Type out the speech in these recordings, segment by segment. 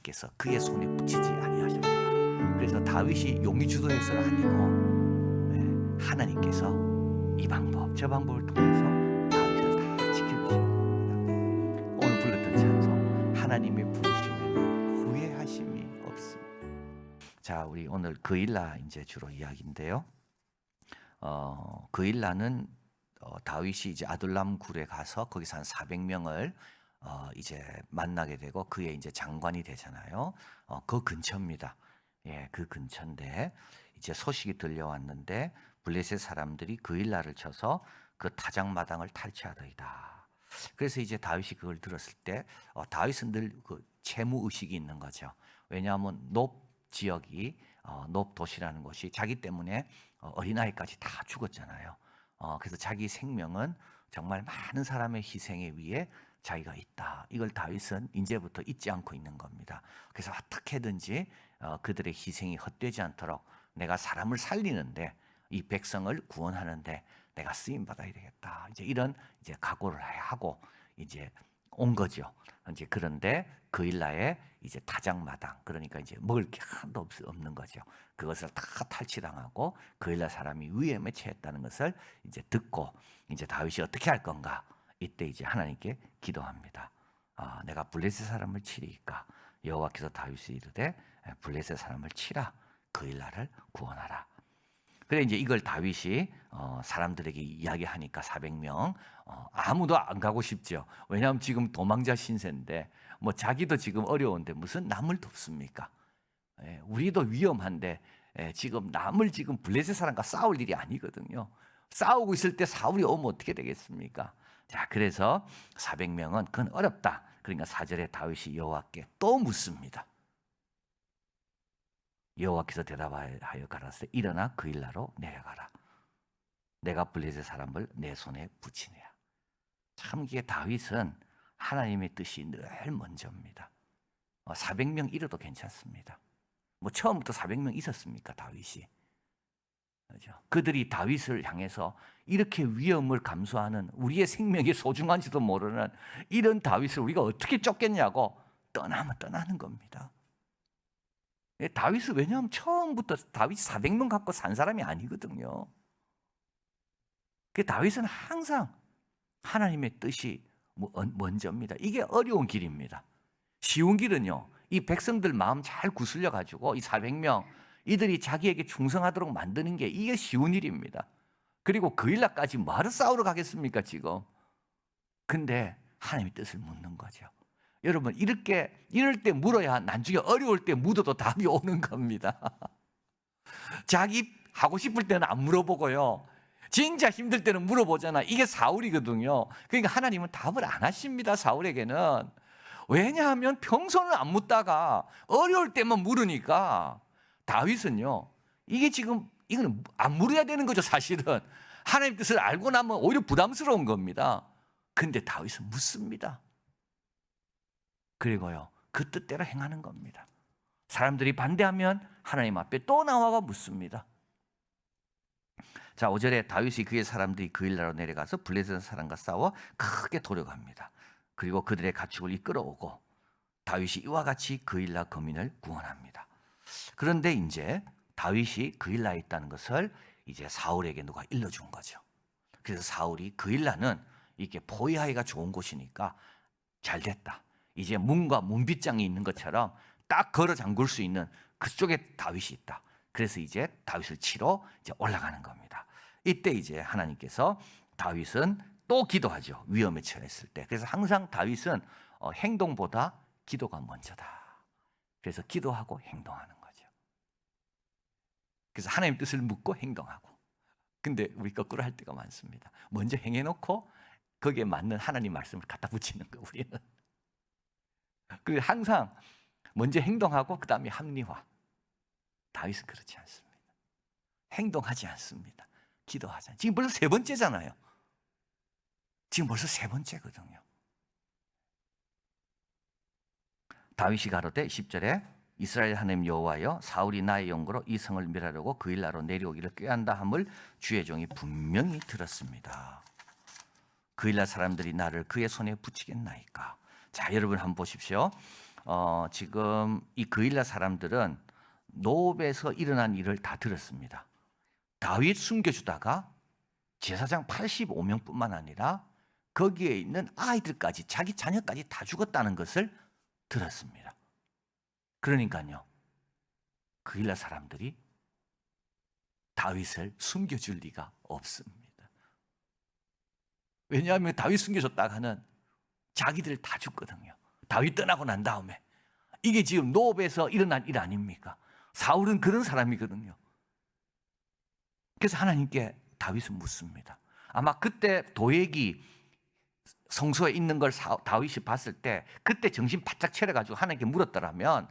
께서 그의 손에 붙이지 아니하셨더라. 그래서 다윗이 용이 주도해서는 아니고 하나님께서 이 방법 저 방법을 통해서 다윗을 다 지켜주시는 겁니다. 오늘 불렀던 찬송 하나님의 부르심에는 후회하심이 없습니다. 자, 우리 오늘 그일라 이제 주로 이야기인데요. 그일라는 다윗이 이제 아둘람 굴에 가서 거기서 한 400명을 이제 만나게 되고 그의 이제 장관이 되잖아요. 그 근처입니다. 예, 그 근처인데 이제 소식이 들려왔는데 블레셋 사람들이 그일라를 쳐서 그 타작마당을 탈취하더이다. 그래서 이제 다윗이 그걸 들었을 때 다윗은 늘 그 채무 의식이 있는 거죠. 왜냐하면 높 지역이 높 도시라는 것이 자기 때문에 어린아이까지 다 죽었잖아요. 그래서 자기 생명은 정말 많은 사람의 희생에 위해 자기가 있다. 이걸 다윗은 이제부터 잊지 않고 있는 겁니다. 그래서 어떻게든지 그들의 희생이 헛되지 않도록 내가 사람을 살리는데 이 백성을 구원하는데 내가 쓰임 받아야 되겠다. 이제 이런 이제 각오를 하고 이제 온 거죠. 이제 그런데 그일라에 이제 타작마당, 그러니까 이제 먹을 게 하나도 없는 거죠. 그것을 다 탈취당하고 그일라 사람이 위험에 처했다는 것을 이제 듣고 이제 다윗이 어떻게 할 건가? 이때 이제 하나님께 기도합니다. 내가 블레셋 사람을 치리이까 여호와께서 다윗이 이르되 블레셋 사람을 치라 그일라를 구원하라. 그래 이제 이걸 다윗이 사람들에게 이야기하니까 400명 아무도 안 가고 싶죠. 왜냐하면 지금 도망자 신세인데 뭐 자기도 지금 어려운데 무슨 남을 돕습니까? 우리도 위험한데 지금 남을 지금 블레셋 사람과 싸울 일이 아니거든요. 싸우고 있을 때 사울이 오면 어떻게 되겠습니까? 자, 그래서 400명은 그건 어렵다. 그러니까 4절에 다윗이 여호와께 또 묻습니다. 여호와께서 대답하여 가라사대 일어나 그일라로 내려가라. 내가 블레셋 사람을 내 손에 붙이네야. 참 이게 다윗은 하나님의 뜻이 늘 먼저입니다. 400명 잃어도 괜찮습니다. 뭐 처음부터 400명 있었습니까 다윗이? 그렇죠? 그들이 다윗을 향해서 이렇게 위험을 감수하는 우리의 생명이 소중한지도 모르는 이런 다윗을 우리가 어떻게 쫓겠냐고 떠나면 떠나는 겁니다. 다윗은 왜냐하면 처음부터 다윗이 400명 갖고 산 사람이 아니거든요. 다윗은 항상 하나님의 뜻이 먼저입니다. 이게 어려운 길입니다. 쉬운 길은요, 이 백성들 마음 잘 구슬려 가지고 이 400명 이들이 자기에게 충성하도록 만드는 게 이게 쉬운 일입니다. 그리고 그일라까지 뭐하러 싸우러 가겠습니까 지금? 근데 하나님의 뜻을 묻는 거죠. 여러분 이럴 때 물어야 나중에 어려울 때 묻어도 답이 오는 겁니다. 자기 하고 싶을 때는 안 물어보고요. 진짜 힘들 때는 물어보잖아. 이게 사울이거든요. 그러니까 하나님은 답을 안 하십니다. 사울에게는. 왜냐하면 평소는 안 묻다가 어려울 때만 물으니까 다윗은요. 이게 지금 이거는 안 물어야 되는 거죠. 사실은. 하나님 뜻을 알고 나면 오히려 부담스러운 겁니다. 근데 다윗은 묻습니다. 그리고요, 그 뜻대로 행하는 겁니다. 사람들이 반대하면 하나님 앞에 또 나와가 묻습니다. 자, 5절에 다윗이 그의 사람들이 그일라로 내려가서 블레셋 사람과 싸워 크게 도려갑니다. 그리고 그들의 가축을 이끌어오고 다윗이 이와 같이 그일라 거민을 구원합니다. 그런데 이제 다윗이 그일라에 있다는 것을 이제 사울에게 누가 일러준 거죠. 그래서 사울이 그일라는 이게 포위하기가 좋은 곳이니까 잘 됐다. 이제 문과 문빗장이 있는 것처럼 딱 걸어 잠글 수 있는 그쪽에 다윗이 있다. 그래서 이제 다윗을 치러 이제 올라가는 겁니다. 이때 이제 하나님께서 다윗은 또 기도하죠. 위험에 처했을 때. 그래서 항상 다윗은 행동보다 기도가 먼저다. 그래서 기도하고 행동하는 거죠. 그래서 하나님 뜻을 묻고 행동하고. 근데 우리 거꾸로 할 때가 많습니다. 먼저 행해놓고 거기에 맞는 하나님 말씀을 갖다 붙이는 거 우리는. 그리고 항상 먼저 행동하고 그 다음에 합리화. 다윗은 그렇지 않습니다. 행동하지 않습니다. 기도하지 않습니다. 지금 벌써 세 번째잖아요. 지금 벌써 세 번째거든요. 다윗이 가로되 10절에 이스라엘 하나님 여호와여 사울이 나의 용거로 이 성을 멸하려고 그일라로 내려오기를 꾀한다 함을 주의 종이 분명히 들었습니다. 그일라 사람들이 나를 그의 손에 붙이겠나이까. 자, 여러분 한번 보십시오. 지금 이 그일라 사람들은 노업에서 일어난 일을 다 들었습니다. 다윗 숨겨주다가 제사장 85명뿐만 아니라 거기에 있는 아이들까지, 자기 자녀까지 다 죽었다는 것을 들었습니다. 그러니까요, 그일라 사람들이 다윗을 숨겨줄 리가 없습니다. 왜냐하면 다윗 숨겨줬다가는 자기들 다 죽거든요. 다윗 떠나고 난 다음에. 이게 지금 노업에서 일어난 일 아닙니까? 사울은 그런 사람이거든요. 그래서 하나님께 다윗은 묻습니다. 아마 그때 도액이 성소에 있는 걸 다윗이 봤을 때 그때 정신 바짝 차려가지고 하나님께 물었더라면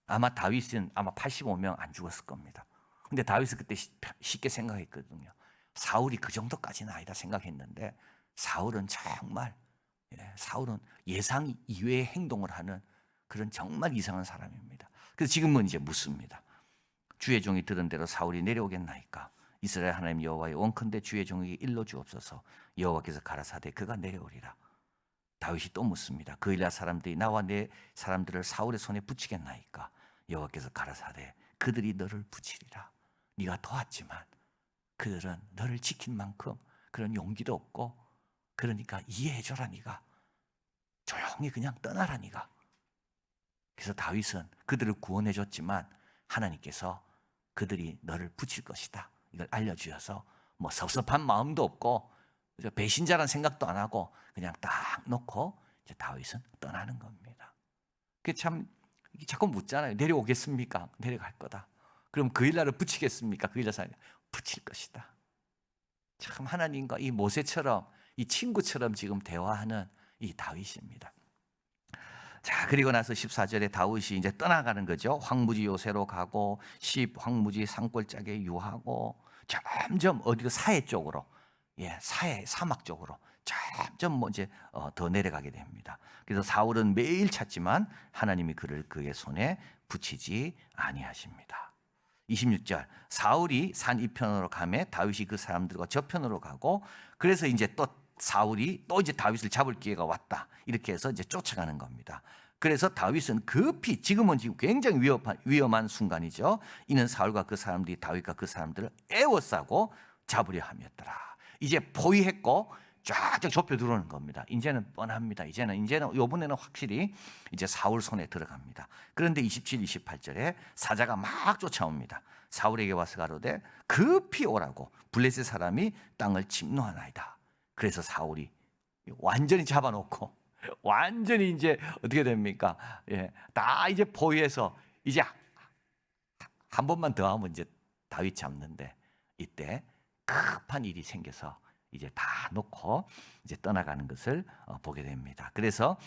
아마 다윗은 아마 85명 안 죽었을 겁니다. 근데 다윗은 그때 쉽게 생각했거든요. 사울이 그 정도까지는 아니다 생각했는데 사울은 정말 사울은 예상 이외의 행동을 하는 그런 정말 이상한 사람입니다. 그래서 지금은 이제 묻습니다. 주의 종이 들은 대로 사울이 내려오겠나이까? 이스라엘 하나님 여호와의 원컨대 주의 종에게 일러 주옵소서. 여호와께서 가라사대 그가 내려오리라. 다윗이 또 묻습니다. 그일라 사람들이 나와 내 사람들을 사울의 손에 붙이겠나이까? 여호와께서 가라사대 그들이 너를 붙이리라. 네가 도왔지만 그들은 너를 지킬 만큼 그런 용기도 없고, 그러니까 이해해줘라. 네가 조용히 그냥 떠나라. 네가. 그래서 다윗은 그들을 구원해줬지만 하나님께서 그들이 너를 붙일 것이다, 이걸 알려주셔서 뭐 섭섭한 마음도 없고 배신자란 생각도 안 하고 그냥 딱 놓고 이제 다윗은 떠나는 겁니다. 그게 참 자꾸 묻잖아요. 내려오겠습니까? 내려갈 거다. 그럼 그일라를 붙이겠습니까? 그일라 사람이 붙일 것이다. 참 하나님과 이 모세처럼 이 친구처럼 지금 대화하는 이 다윗입니다. 자, 그리고 나서 14절에 다윗이 이제 떠나가는 거죠. 황무지 요새로 가고 황무지 산골짜기에 유하고 점점 어디로 사해 쪽으로, 사해 사막 쪽으로 점점 뭐 이제 더 내려가게 됩니다. 그래서 사울은 매일 찾지만 하나님이 그를 그의 손에 붙이지 아니하십니다. 26절, 사울이 산 이편으로 가매 다윗이 그 사람들과 저편으로 가고, 그래서 이제 또 사울이 또 이제 다윗을 잡을 기회가 왔다, 이렇게 해서 이제 쫓아가는 겁니다. 그래서 다윗은 급히, 지금은 지금 굉장히 위험한 순간이죠. 이는 사울과 그 사람들이 다윗과 그 사람들을 에워싸고 잡으려 함이었더라. 이제 포위했고 쫙쫙 좁혀 들어오는 겁니다. 이제는 뻔합니다. 이제는 이번에는 확실히 이제 사울 손에 들어갑니다. 그런데 27, 28절에 사자가 막 쫓아옵니다. 사울에게 와서 가로되 급히 오라고 블레셋 사람이 땅을 침노하나이다. 그래서 사울이 완전히 잡아놓고 완전히 이제 어떻게 됩니까? 다 이제 포위해서 이제 한 번만 더 하면 이제 다윗 잡는데, 이때 급한 일이 생겨서 이제 다 놓고 이제 떠나가는 것을 보게 됩니다. 그래서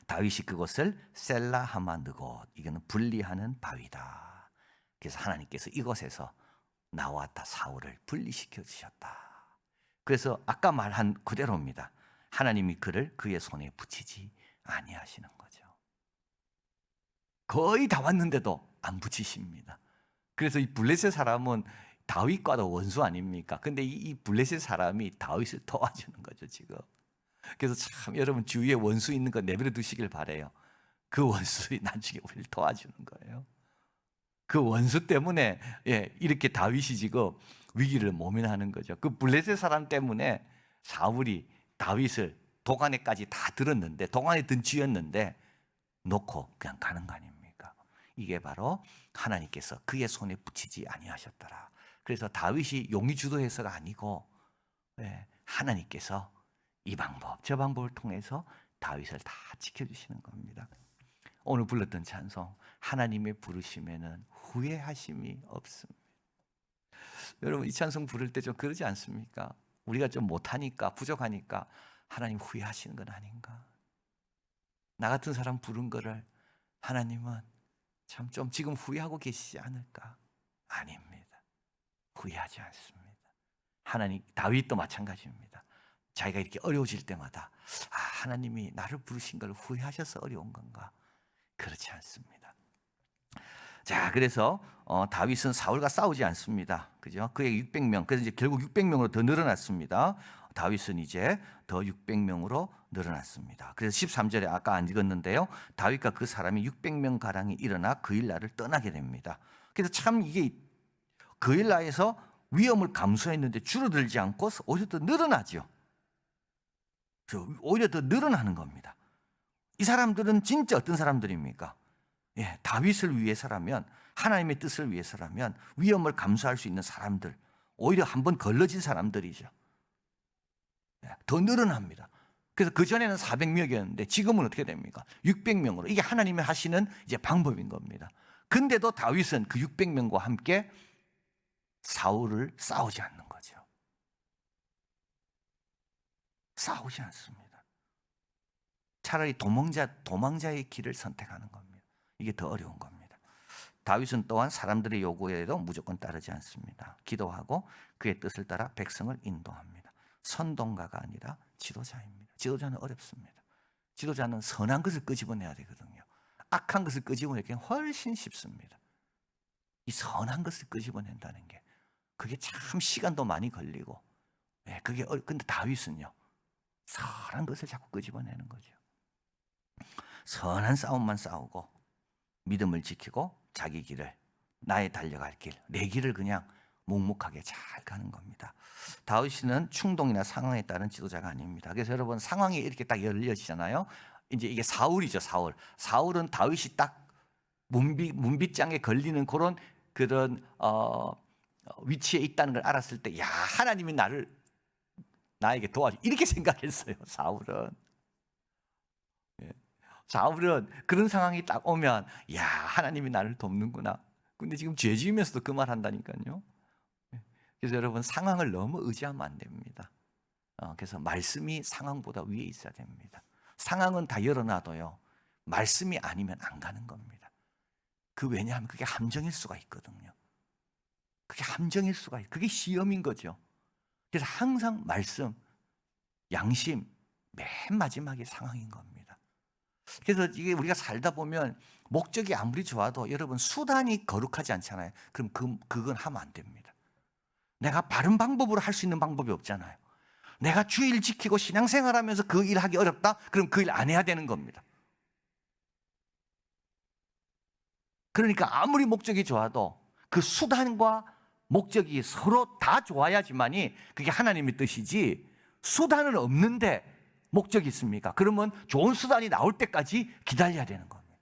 다윗이 그곳을 셀라하마느곳, 이거는 분리하는 바위다. 그래서 하나님께서 이곳에서 나왔다 사울을 분리시켜 주셨다. 그래서 아까 말한 그대로입니다. 하나님이 그를 그의 손에 붙이지 아니하시는 거죠. 거의 다 왔는데도 안 붙이십니다. 그래서 이 블레셋 사람은 다윗과도 원수 아닙니까? 근데 이 블레셋 사람이 다윗을 도와주는 거죠, 지금. 그래서 참 여러분 주위에 원수 있는 거 내버려 두시길 바래요. 그 원수들이 나중에 우리를 도와주는 거예요. 그 원수 때문에 이렇게 다윗이 지금 위기를 모면하는 거죠. 그 블레셋 사람 때문에 사울이 다윗을 도간에까지 다 들었는데, 도간에 든 쥐였는데 놓고 그냥 가는 거 아닙니까? 이게 바로 하나님께서 그의 손에 붙이지 아니하셨더라. 그래서 다윗이 용의 주도해서가 아니고 하나님께서 이 방법 저 방법을 통해서 다윗을 다 지켜주시는 겁니다. 오늘 불렀던 찬송, 하나님의 부르심에는 후회하심이 없습니다. 여러분 이 찬송 부를 때 좀 그러지 않습니까? 우리가 좀 못하니까, 부족하니까 하나님 후회하시는 건 아닌가? 나 같은 사람 부른 거를 하나님은 참 좀 지금 후회하고 계시지 않을까? 아닙니다. 후회하지 않습니다. 하나님, 다윗도 마찬가지입니다. 자기가 이렇게 어려워질 때마다 하나님이 나를 부르신 걸 후회하셔서 어려운 건가? 그렇지 않습니다. 자, 그래서 다윗은 사울과 싸우지 않습니다. 그죠? 그의 600명, 그래서 이제 결국 600명으로 더 늘어났습니다. 다윗은 이제 더 600명으로 늘어났습니다. 그래서 13절에 아까 안 읽었는데요. 다윗과 그 사람이 600명 가량이 일어나 그일라를 떠나게 됩니다. 그래서 참 이게 그일라에서 위험을 감수했는데 줄어들지 않고 오히려 더 늘어나죠. 오히려 더 늘어나는 겁니다. 이 사람들은 진짜 어떤 사람들입니까? 예, 다윗을 위해서라면, 하나님의 뜻을 위해서라면 위험을 감수할 수 있는 사람들, 오히려 한번 걸러진 사람들이죠. 예, 더 늘어납니다. 그래서 그전에는 400명이었는데 지금은 어떻게 됩니까? 600명으로. 이게 하나님이 하시는 이제 방법인 겁니다. 근데도 다윗은 그 600명과 함께 사울을 싸우지 않는 거죠. 싸우지 않습니다. 차라리 도망자의 길을 선택하는 겁니다. 이게 더 어려운 겁니다. 다윗은 또한 사람들의 요구에도 무조건 따르지 않습니다. 기도하고 그의 뜻을 따라 백성을 인도합니다. 선동가가 아니라 지도자입니다. 지도자는 어렵습니다. 지도자는 선한 것을 끄집어내야 되거든요. 악한 것을 끄집어내기는 훨씬 쉽습니다. 이 선한 것을 끄집어낸다는 게 그게 참 시간도 많이 걸리고, 근데 다윗은요, 선한 것을 자꾸 끄집어내는 거죠. 선한 싸움만 싸우고 믿음을 지키고 자기 길을, 나의 달려갈 길, 내 길을 그냥 묵묵하게 잘 가는 겁니다. 다윗은 충동이나 상황에 따른 지도자가 아닙니다. 그래서 여러분, 상황이 이렇게 딱 열려지잖아요. 이제 이게 사울이죠, 사울. 사울은 다윗이 딱 문빗장에 걸리는 그런 위치에 있다는 걸 알았을 때, 야, 하나님이 나에게 도와줘, 이렇게 생각했어요. 사울은 그런 상황이 딱 오면, 야, 하나님이 나를 돕는구나. 근데 지금 죄 지으면서도 그 말 한다니까요. 그래서 여러분, 상황을 너무 의지하면 안 됩니다. 그래서 말씀이 상황보다 위에 있어야 됩니다. 상황은 다 열어놔도요, 말씀이 아니면 안 가는 겁니다. 왜냐하면 그게 함정일 수가 있거든요. 그게 시험인 거죠. 그래서 항상 말씀, 양심, 맨 마지막에 상황인 겁니다. 그래서 이게 우리가 살다 보면 목적이 아무리 좋아도 여러분, 수단이 거룩하지 않잖아요. 그럼 그건 하면 안 됩니다. 내가 바른 방법으로 할 수 있는 방법이 없잖아요. 내가 주일 지키고 신앙생활하면서 그 일 하기 어렵다? 그럼 그 일 안 해야 되는 겁니다. 그러니까 아무리 목적이 좋아도 그 수단과 목적이 서로 다 좋아야지만이 그게 하나님의 뜻이지, 수단은 없는데 목적이 있습니까? 그러면 좋은 수단이 나올 때까지 기다려야 되는 겁니다.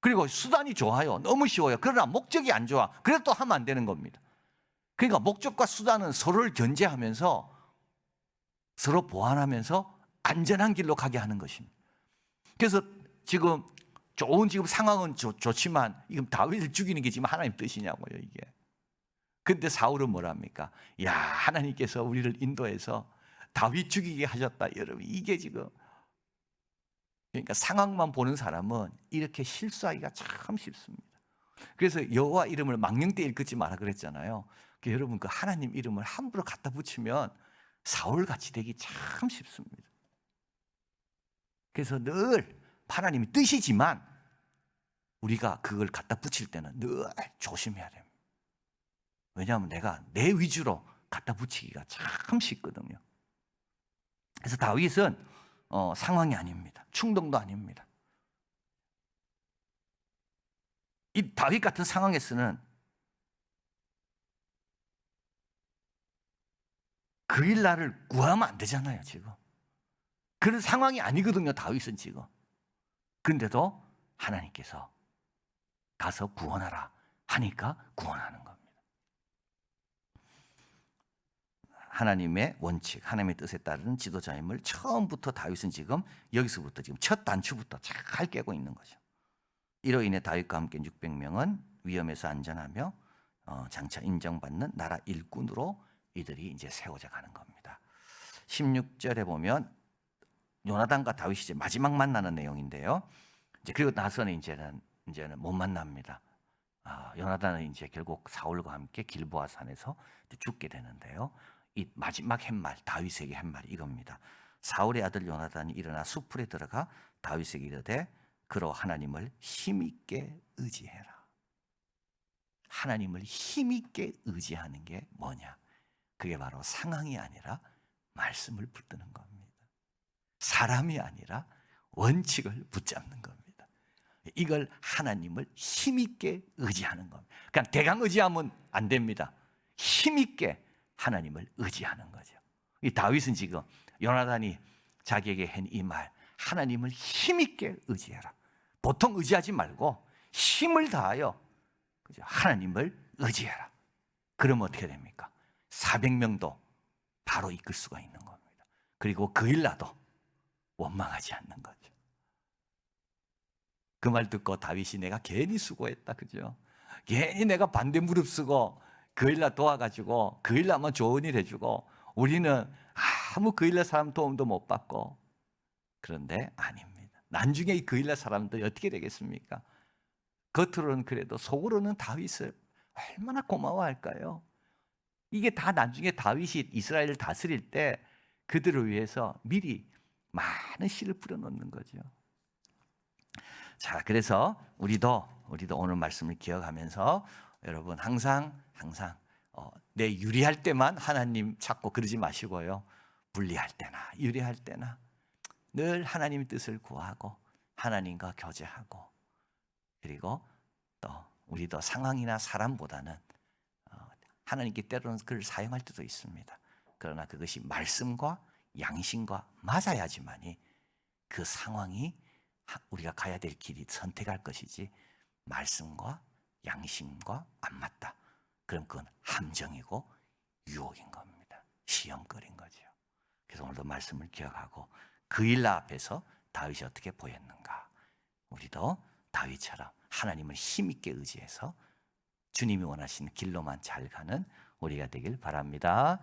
그리고 수단이 좋아요. 너무 쉬워요. 그러나 목적이 안 좋아. 그래도 또 하면 안 되는 겁니다. 그러니까 목적과 수단은 서로를 견제하면서, 서로 보완하면서 안전한 길로 가게 하는 것입니다. 그래서 지금 상황은 좋지만, 이건 다윗을 죽이는 게 지금 하나님 뜻이냐고요, 이게. 근데 사울은 뭐랍니까? 야, 하나님께서 우리를 인도해서 다윗 죽이게 하셨다. 여러분, 이게 지금, 그러니까 상황만 보는 사람은 이렇게 실수하기가 참 쉽습니다. 그래서 여호와 이름을 망령되이 읽지 마라 그랬잖아요. 여러분, 그 하나님 이름을 함부로 갖다 붙이면 사울같이 되기 참 쉽습니다. 그래서 늘 하나님이 뜻이지만 우리가 그걸 갖다 붙일 때는 늘 조심해야 됩니다. 왜냐하면 내가 내 위주로 갖다 붙이기가 참 쉽거든요. 그래서 다윗은 상황이 아닙니다. 충동도 아닙니다. 이 다윗 같은 상황에서는 그일라를 구하면 안 되잖아요, 지금. 그런 상황이 아니거든요, 다윗은 지금. 근데도 하나님께서 가서 구원하라 하니까 구원하는 겁니다. 하나님의 원칙, 하나님의 뜻에 따르는 지도자임을 처음부터 다윗은 지금 여기서부터 지금 첫 단추부터 잘 깨고 있는 거죠. 이로 인해 다윗과 함께 600명은 위험에서 안전하며 장차 인정받는 나라 일꾼으로 이들이 이제 세워져 가는 겁니다. 16절에 보면 요나단과 다윗이 이제 마지막 만나는 내용인데요. 이제 그리고 나서는 이제는 못 만납니다. 요나단은 이제 결국 사울과 함께 길보아 산에서 죽게 되는데요. 이 마지막 팻말, 다윗에게 팻말이 이겁니다. 사울의 아들 요나단이 일어나 수풀에 들어가 다윗에게 이르되 그로 하나님을 힘있게 의지해라. 하나님을 힘있게 의지하는 게 뭐냐? 그게 바로 상황이 아니라 말씀을 붙드는 겁니다. 사람이 아니라 원칙을 붙잡는 겁니다. 이걸 하나님을 힘있게 의지하는 겁니다. 그냥 대강 의지하면 안 됩니다. 힘있게 하나님을 의지하는 거죠. 이 다윗은 지금 요나단이 자기에게 한 이 말, 하나님을 힘있게 의지해라. 보통 의지하지 말고 힘을 다하여 하나님을 의지해라. 그러면 어떻게 됩니까? 400명도 바로 이끌 수가 있는 겁니다. 그리고 그일라도 원망하지 않는 거죠. 그 말 듣고 다윗이 내가 괜히 수고했다, 그죠? 괜히 내가 반대 무릅쓰고 그일라 도와가지고 그일라만 좋은 일 해주고 우리는 아무 그일라 사람 도움도 못 받고. 그런데 아닙니다. 나중에 이 그일라 사람들이 어떻게 되겠습니까? 겉으로는 그래도 속으로는 다윗을 얼마나 고마워할까요? 이게 다 나중에 다윗이 이스라엘을 다스릴 때 그들을 위해서 미리 많은 씨를 뿌려놓는 거죠. 자, 그래서 우리도 오늘 말씀을 기억하면서 여러분 항상 내 유리할 때만 하나님 찾고 그러지 마시고요. 불리할 때나 유리할 때나 늘 하나님의 뜻을 구하고 하나님과 교제하고, 그리고 또 우리도 상황이나 사람보다는 하나님께 때로는 그를 사용할 때도 있습니다. 그러나 그것이 말씀과 양심과 맞아야지만이 그 상황이 우리가 가야 될 길이 선택할 것이지, 말씀과 양심과 안 맞다, 그럼 그건 함정이고 유혹인 겁니다. 시험거리인 거죠. 그래서 오늘도 말씀을 기억하고 그일라 앞에서 다윗이 어떻게 보였는가, 우리도 다윗처럼 하나님을 힘있게 의지해서 주님이 원하시는 길로만 잘 가는 우리가 되길 바랍니다.